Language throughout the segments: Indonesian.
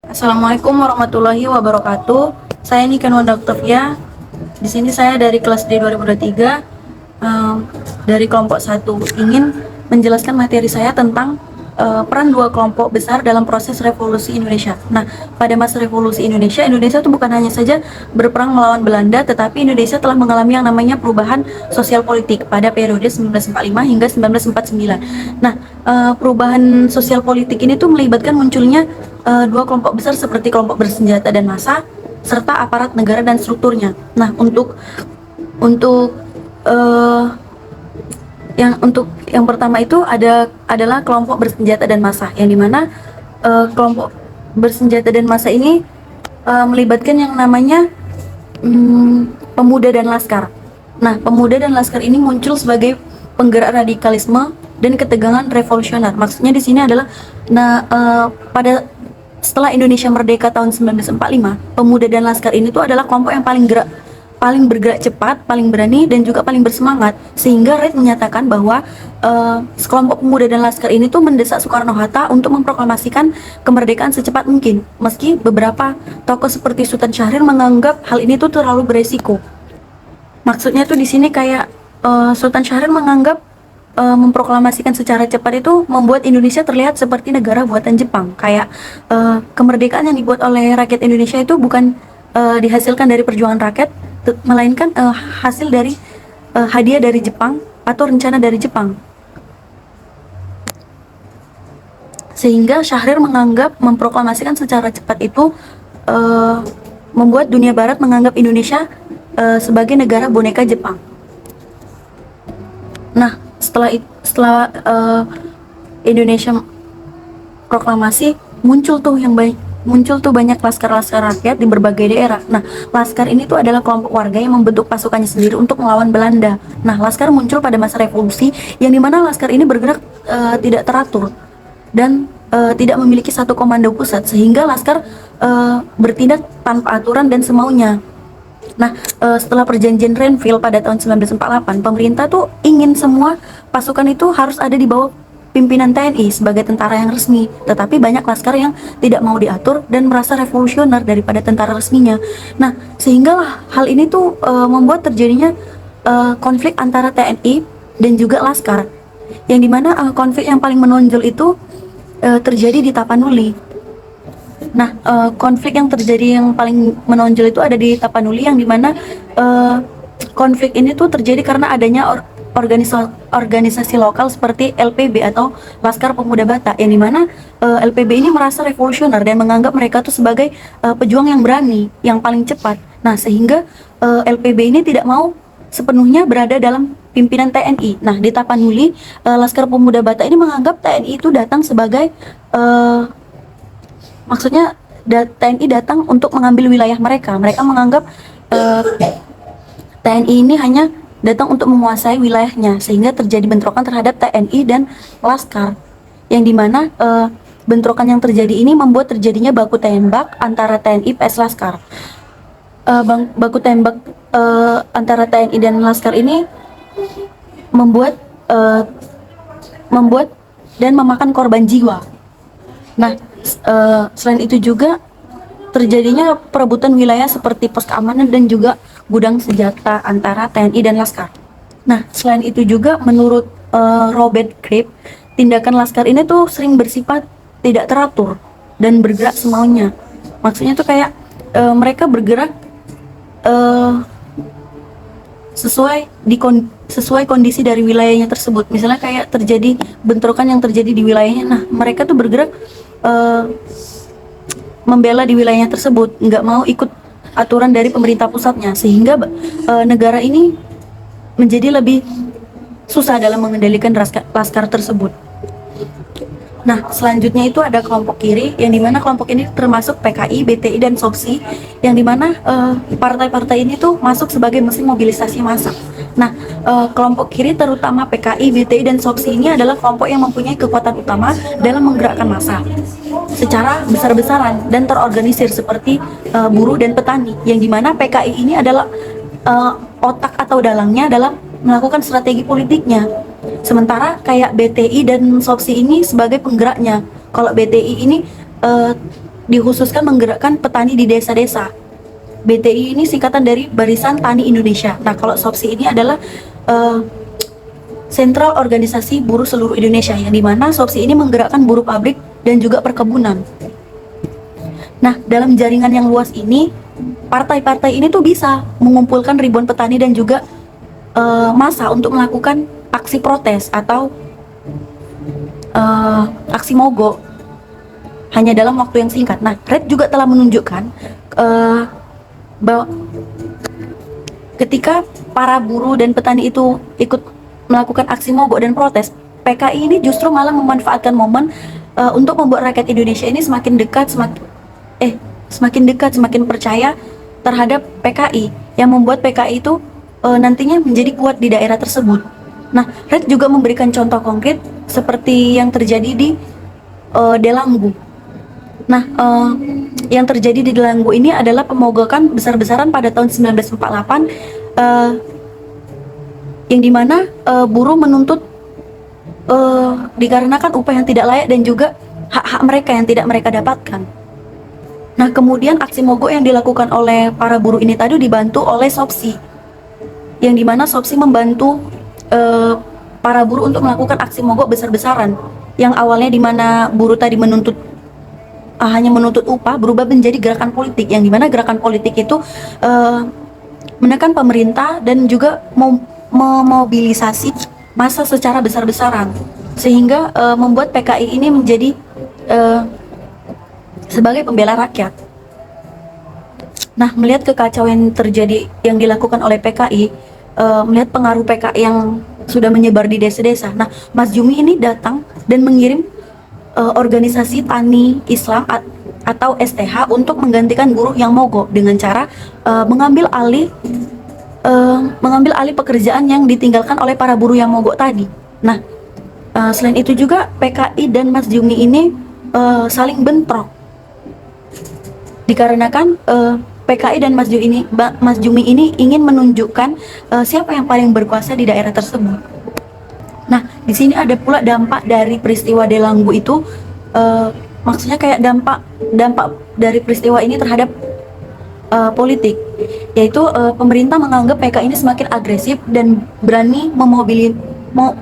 Assalamualaikum warahmatullahi wabarakatuh. Saya Niken Wandaktovia. Di sini saya dari kelas D 2023 dari kelompok 1 ingin menjelaskan materi saya tentang peran dua kelompok besar dalam proses revolusi Indonesia. Nah, pada masa revolusi Indonesia, Indonesia itu bukan hanya saja berperang melawan Belanda, tetapi Indonesia telah mengalami yang namanya perubahan sosial politik pada periode 1945 hingga 1949. Nah, perubahan sosial politik ini tuh melibatkan munculnya dua kelompok besar seperti kelompok bersenjata dan massa serta aparat negara dan strukturnya. Nah, untuk uh, yang pertama itu adalah kelompok bersenjata dan massa, yang dimana kelompok bersenjata dan massa ini melibatkan yang namanya pemuda dan laskar. Nah, pemuda dan laskar ini muncul sebagai penggerak radikalisme dan ketegangan revolusioner. Maksudnya di sini adalah pada setelah Indonesia merdeka tahun 1945, pemuda dan laskar ini tuh adalah kelompok yang paling bergerak cepat, paling berani, dan juga paling bersemangat. Sehingga Red menyatakan bahwa sekelompok pemuda dan laskar ini tuh mendesak Soekarno-Hatta untuk memproklamasikan kemerdekaan secepat mungkin. Meski beberapa tokoh seperti Sultan Syahrir menganggap hal ini tuh terlalu beresiko. Maksudnya tuh di sini kayak Sultan Syahrir menganggap memproklamasikan secara cepat itu membuat Indonesia terlihat seperti negara buatan Jepang. Kayak kemerdekaan yang dibuat oleh rakyat Indonesia itu bukan dihasilkan dari perjuangan rakyat, melainkan hasil dari hadiah dari Jepang atau rencana dari Jepang. Sehingga Syahrir menganggap memproklamasikan secara cepat itu membuat dunia barat menganggap Indonesia sebagai negara boneka Jepang. Nah, setelah Indonesia proklamasi, muncul tuh banyak laskar-laskar rakyat di berbagai daerah. Nah, laskar ini tuh adalah kelompok warga yang membentuk pasukannya sendiri untuk melawan Belanda. Nah, laskar muncul pada masa revolusi, yang dimana laskar ini bergerak tidak teratur dan tidak memiliki satu komando pusat, sehingga laskar bertindak tanpa aturan dan semaunya. Nah, setelah perjanjian Renville pada tahun 1948, pemerintah tuh ingin semua pasukan itu harus ada di bawah pimpinan TNI sebagai tentara yang resmi. Tetapi banyak laskar yang tidak mau diatur dan merasa revolusioner daripada tentara resminya. Nah, sehingga hal ini tuh membuat terjadinya konflik antara TNI dan juga laskar. Yang dimana konflik yang paling menonjol itu terjadi di Tapanuli. Nah, konflik yang terjadi yang paling menonjol itu ada di Tapanuli, yang dimana konflik ini tuh terjadi karena adanya organisasi lokal seperti LPB atau Laskar Pemuda Batak, yang dimana LPB ini merasa revolusioner dan menganggap mereka tuh sebagai pejuang yang berani, yang paling cepat. Nah, sehingga LPB ini tidak mau sepenuhnya berada dalam pimpinan TNI. Nah, di Tapanuli, Laskar Pemuda Batak ini menganggap TNI itu datang sebagai maksudnya TNI datang untuk mengambil wilayah mereka. Mereka menganggap TNI ini hanya datang untuk menguasai wilayahnya, sehingga terjadi bentrokan terhadap TNI dan Laskar, yang dimana bentrokan yang terjadi ini membuat terjadinya baku tembak antara TNI vs Laskar. Baku tembak antara TNI dan Laskar ini membuat dan memakan korban jiwa. Nah, selain itu juga terjadinya perebutan wilayah seperti pos keamanan dan juga gudang senjata antara TNI dan Laskar. Nah, selain itu juga menurut Robert Cribb, tindakan Laskar ini tuh sering bersifat tidak teratur dan bergerak semaunya. Maksudnya tuh kayak mereka bergerak sesuai kondisi dari wilayahnya tersebut. Misalnya kayak terjadi bentrokan yang terjadi di wilayahnya, nah mereka tuh bergerak membela di wilayahnya tersebut, nggak mau ikut aturan dari pemerintah pusatnya, sehingga negara ini menjadi lebih susah dalam mengendalikan laskar tersebut. Nah, selanjutnya itu ada kelompok kiri, yang dimana kelompok ini termasuk PKI, BTI, dan SOPSI, yang dimana partai-partai ini tuh masuk sebagai mesin mobilisasi massa. Nah, kelompok kiri terutama PKI, BTI, dan SOPSI ini adalah kelompok yang mempunyai kekuatan utama dalam menggerakkan massa secara besar-besaran dan terorganisir seperti buruh dan petani, yang dimana PKI ini adalah otak atau dalangnya dalam melakukan strategi politiknya. Sementara kayak BTI dan SOPSI ini sebagai penggeraknya. Kalau BTI ini dikhususkan menggerakkan petani di desa-desa. BTI ini singkatan dari Barisan Tani Indonesia. Nah, kalau SOPSI ini adalah Sentral Organisasi Buruh Seluruh Indonesia, yang dimana SOPSI ini menggerakkan buruh pabrik dan juga perkebunan. Nah, dalam jaringan yang luas ini, partai-partai ini tuh bisa mengumpulkan ribuan petani dan juga massa untuk melakukan aksi protes atau aksi mogok hanya dalam waktu yang singkat. Nah, Red juga telah menunjukkan bahwa ketika para buruh dan petani itu ikut melakukan aksi mogok dan protes, PKI ini justru malah memanfaatkan momen untuk membuat rakyat Indonesia ini semakin dekat, semakin percaya terhadap PKI, yang membuat PKI itu nantinya menjadi kuat di daerah tersebut. Nah, Red juga memberikan contoh konkret seperti yang terjadi di Delanggu. Nah, yang terjadi di Delanggu ini adalah pemogokan besar-besaran pada tahun 1948, yang dimana buruh menuntut dikarenakan upah yang tidak layak dan juga hak-hak mereka yang tidak mereka dapatkan. Nah, kemudian aksi mogok yang dilakukan oleh para buruh ini tadi dibantu oleh SOPSI, yang dimana SOPSI membantu para buruh untuk melakukan aksi mogok besar-besaran, yang awalnya dimana buruh tadi hanya menuntut upah, berubah menjadi gerakan politik, yang dimana gerakan politik itu menekan pemerintah dan juga memobilisasi massa secara besar-besaran, sehingga membuat PKI ini menjadi sebagai pembela rakyat. Nah, melihat kekacauan yang terjadi yang dilakukan oleh PKI, melihat pengaruh PKI yang sudah menyebar di desa-desa. Nah, Mas Jumi ini datang dan mengirim organisasi tani Islam atau STH untuk menggantikan buruh yang mogok dengan cara mengambil alih pekerjaan yang ditinggalkan oleh para buruh yang mogok tadi. Nah, selain itu juga PKI dan Mas Jumi ini saling bentrok, dikarenakan PKI dan Mas Jumi ini ingin menunjukkan siapa yang paling berkuasa di daerah tersebut. Nah, di sini ada pula dampak dari peristiwa Delanggu itu, maksudnya kayak dampak dari peristiwa ini terhadap politik, yaitu pemerintah menganggap PKI ini semakin agresif dan berani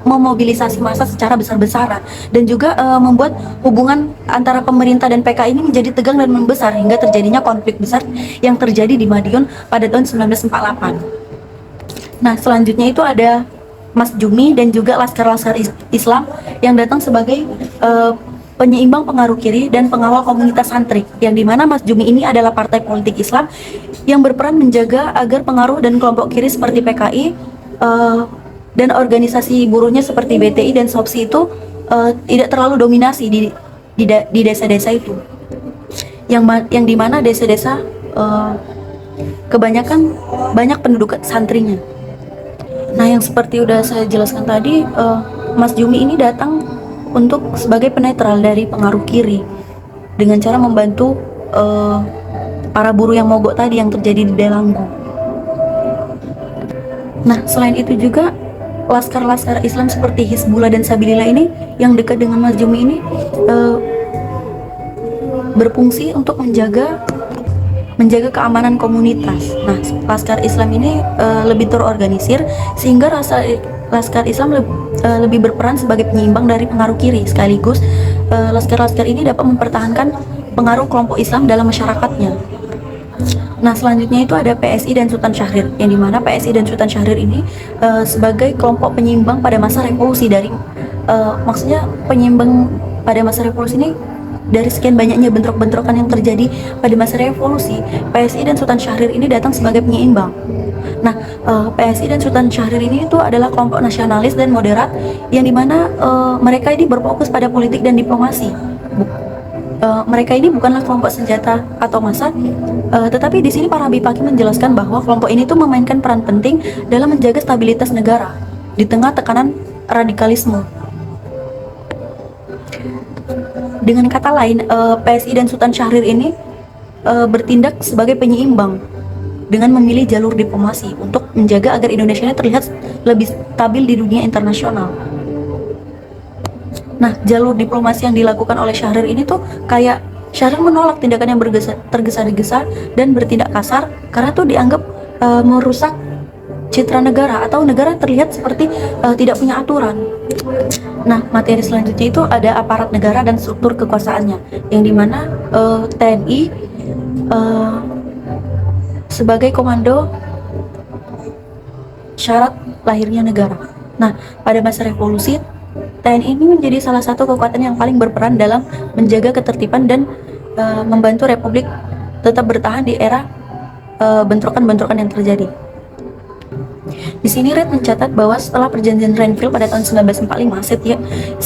memobilisasi massa secara besar-besaran, dan juga membuat hubungan antara pemerintah dan PKI ini menjadi tegang dan membesar hingga terjadinya konflik besar yang terjadi di Madiun pada tahun 1948. Nah, selanjutnya itu ada Mas Jumi dan juga laskar-laskar Islam yang datang sebagai penyeimbang pengaruh kiri dan pengawal komunitas santri, yang dimana Mas Jumi ini adalah partai politik Islam yang berperan menjaga agar pengaruh dan kelompok kiri seperti PKI dan organisasi buruhnya seperti BTI dan SOPSI itu tidak terlalu dominasi di desa-desa itu, yang dimana desa-desa kebanyakan banyak penduduk santrinya. Nah, yang seperti udah saya jelaskan tadi, Mas Jumi ini datang untuk sebagai penetral dari pengaruh kiri dengan cara membantu para buruh yang mogok tadi yang terjadi di Delanggu. Nah, selain itu juga laskar-laskar Islam seperti Hizbullah dan Sabilillah ini yang dekat dengan Mas Jumi ini berfungsi untuk menjaga keamanan komunitas. Nah, laskar Islam ini lebih terorganisir sehingga laskar Islam lebih berperan sebagai penyeimbang dari pengaruh kiri, sekaligus laskar-laskar ini dapat mempertahankan pengaruh kelompok Islam dalam masyarakatnya. Nah, selanjutnya itu ada PSI dan Sultan Syahrir, yang dimana PSI dan Sultan Syahrir ini sebagai kelompok penyeimbang pada masa revolusi maksudnya penyeimbang pada masa revolusi ini. Dari sekian banyaknya bentrok-bentrokan yang terjadi pada masa revolusi, PSI dan Sultan Syahrir ini datang sebagai penyeimbang. Nah, PSI dan Sultan Syahrir ini itu adalah kelompok nasionalis dan moderat, yang dimana mereka ini berfokus pada politik dan diplomasi. Mereka ini bukanlah kelompok senjata atau massa, tetapi di sini para Habib Fakih menjelaskan bahwa kelompok ini tuh memainkan peran penting dalam menjaga stabilitas negara di tengah tekanan radikalisme. Dengan kata lain, PSI dan Sultan Syahrir ini bertindak sebagai penyeimbang dengan memilih jalur diplomasi untuk menjaga agar Indonesia ini terlihat lebih stabil di dunia internasional. Nah, jalur diplomasi yang dilakukan oleh Syahrir ini tuh kayak Sharon menolak tindakan yang tergesa-gesa dan bertindak kasar karena tuh dianggap merusak citra negara, atau negara terlihat seperti tidak punya aturan. Nah, materi selanjutnya itu ada aparat negara dan struktur kekuasaannya, yang dimana TNI sebagai komando syarat lahirnya negara. Nah, pada masa revolusi, TNI ini menjadi salah satu kekuatan yang paling berperan dalam menjaga ketertiban dan membantu Republik tetap bertahan di era bentrokan-bentrokan yang terjadi. Di sini Reid mencatat bahwa setelah perjanjian Renville pada tahun 1945,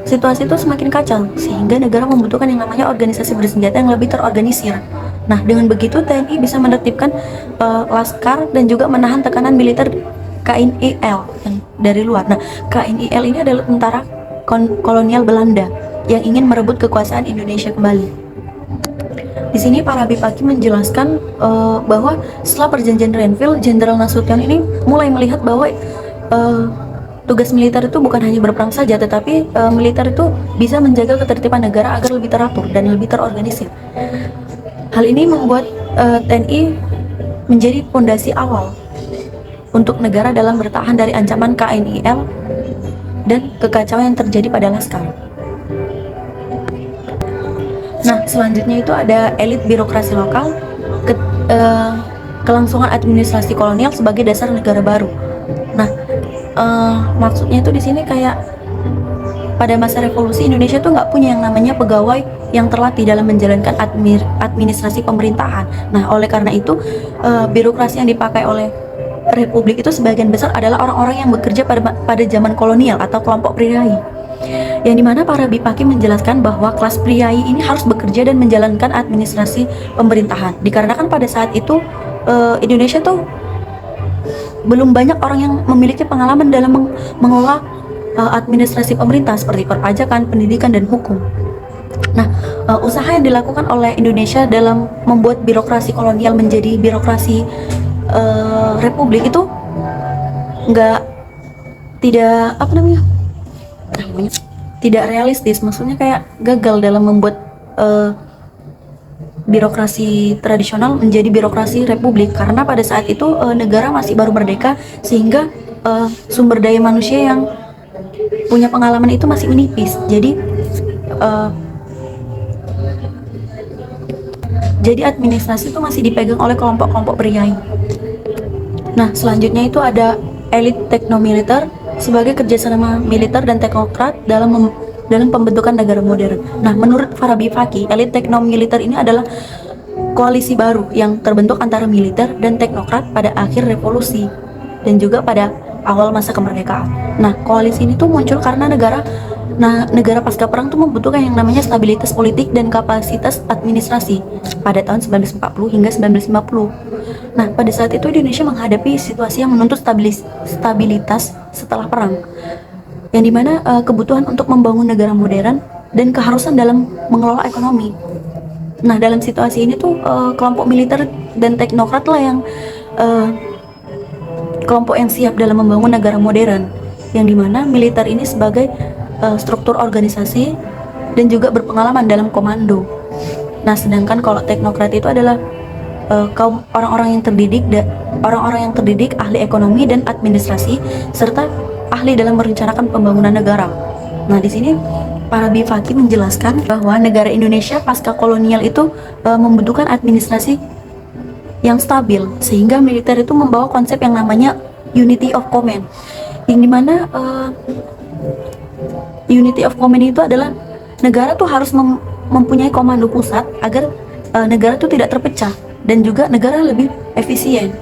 situasi itu semakin kacau, sehingga negara membutuhkan yang namanya organisasi bersenjata yang lebih terorganisir. Nah, dengan begitu TNI bisa menertibkan laskar dan juga menahan tekanan militer KNIL yang dari luar. Nah, KNIL ini adalah tentara kolonial Belanda yang ingin merebut kekuasaan Indonesia kembali. Di sini para Bipaki menjelaskan bahwa setelah perjanjian Renville, Jenderal Nasution ini mulai melihat bahwa tugas militer itu bukan hanya berperang saja, tetapi militer itu bisa menjaga ketertiban negara agar lebih teratur dan lebih terorganisir. Hal ini membuat TNI menjadi fondasi awal untuk negara dalam bertahan dari ancaman KNIL dan kekacauan yang terjadi pada laskar. Nah, selanjutnya itu ada elit birokrasi lokal, kelangsungan administrasi kolonial sebagai dasar negara baru. Nah, maksudnya itu di sini kayak pada masa revolusi Indonesia tuh nggak punya yang namanya pegawai yang terlatih dalam menjalankan administrasi pemerintahan. Nah, oleh karena itu birokrasi yang dipakai oleh Republik itu sebagian besar adalah orang-orang yang bekerja pada zaman kolonial atau kelompok priai, yang dimana para Bipaki menjelaskan bahwa kelas priai ini harus bekerja dan menjalankan administrasi pemerintahan, dikarenakan pada saat itu Indonesia tuh belum banyak orang yang memiliki pengalaman dalam mengelola administrasi pemerintah seperti perpajakan, pendidikan, dan hukum. Nah, usaha yang dilakukan oleh Indonesia dalam membuat birokrasi kolonial menjadi birokrasi Republik itu tidak realistis, maksudnya kayak gagal dalam membuat birokrasi tradisional menjadi birokrasi Republik, karena pada saat itu negara masih baru merdeka, sehingga sumber daya manusia yang punya pengalaman itu masih menipis. Jadi administrasi itu masih dipegang oleh kelompok-kelompok priai. Nah, selanjutnya itu ada elit teknomiliter sebagai kerjasama militer dan teknokrat dalam pembentukan negara modern. Nah, menurut Farabi Faki, elit teknomiliter ini adalah koalisi baru yang terbentuk antara militer dan teknokrat pada akhir revolusi dan juga pada awal masa kemerdekaan. Nah, koalisi ini tuh muncul karena negara pasca perang tuh membutuhkan yang namanya stabilitas politik dan kapasitas administrasi pada tahun 1940 hingga 1950. Nah, pada saat itu Indonesia menghadapi situasi yang menuntut stabilitas setelah perang, yang dimana kebutuhan untuk membangun negara modern dan keharusan dalam mengelola ekonomi. Nah, dalam situasi ini tuh kelompok militer dan teknokrat lah yang kelompok yang siap dalam membangun negara modern, yang dimana militer ini sebagai struktur organisasi dan juga berpengalaman dalam komando. Nah, sedangkan kalau teknokrat itu adalah kaum orang-orang yang terdidik, ahli ekonomi dan administrasi, serta ahli dalam merencanakan pembangunan negara. Nah, di sini para Bifaki menjelaskan bahwa negara Indonesia pasca kolonial itu membutuhkan administrasi yang stabil, sehingga militer itu membawa konsep yang namanya unity of command, yang dimana unity of command itu adalah negara tuh harus mempunyai komando pusat agar negara tuh tidak terpecah dan juga negara lebih efisien,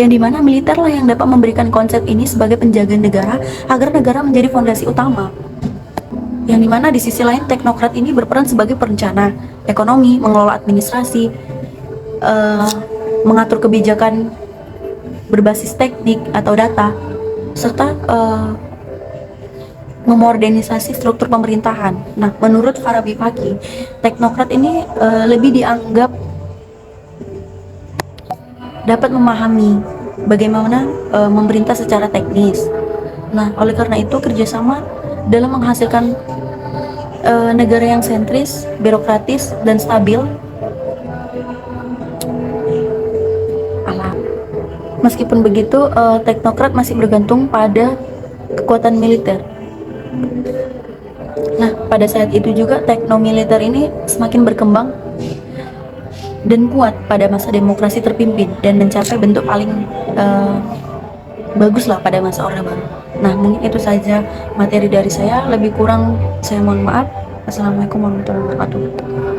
yang dimana militer lah yang dapat memberikan konsep ini sebagai penjaga negara agar negara menjadi fondasi utama, yang dimana di sisi lain teknokrat ini berperan sebagai perencana ekonomi, mengelola administrasi, mengatur kebijakan berbasis teknik atau data, serta memodernisasi struktur pemerintahan. Nah, menurut Farabi Faki, teknokrat ini lebih dianggap dapat memahami bagaimana memerintah secara teknis. Nah, oleh karena itu kerjasama dalam menghasilkan negara yang sentris, birokratis, dan stabil. Alah. Meskipun begitu, teknokrat masih bergantung pada kekuatan militer. Nah, pada saat itu juga teknomiliter ini semakin berkembang dan kuat pada masa demokrasi terpimpin dan mencapai bentuk paling uh, bagus lah pada masa Orde Baru. Nah, mungkin itu saja materi dari saya. Lebih kurang saya mohon maaf. Assalamualaikum warahmatullahi wabarakatuh.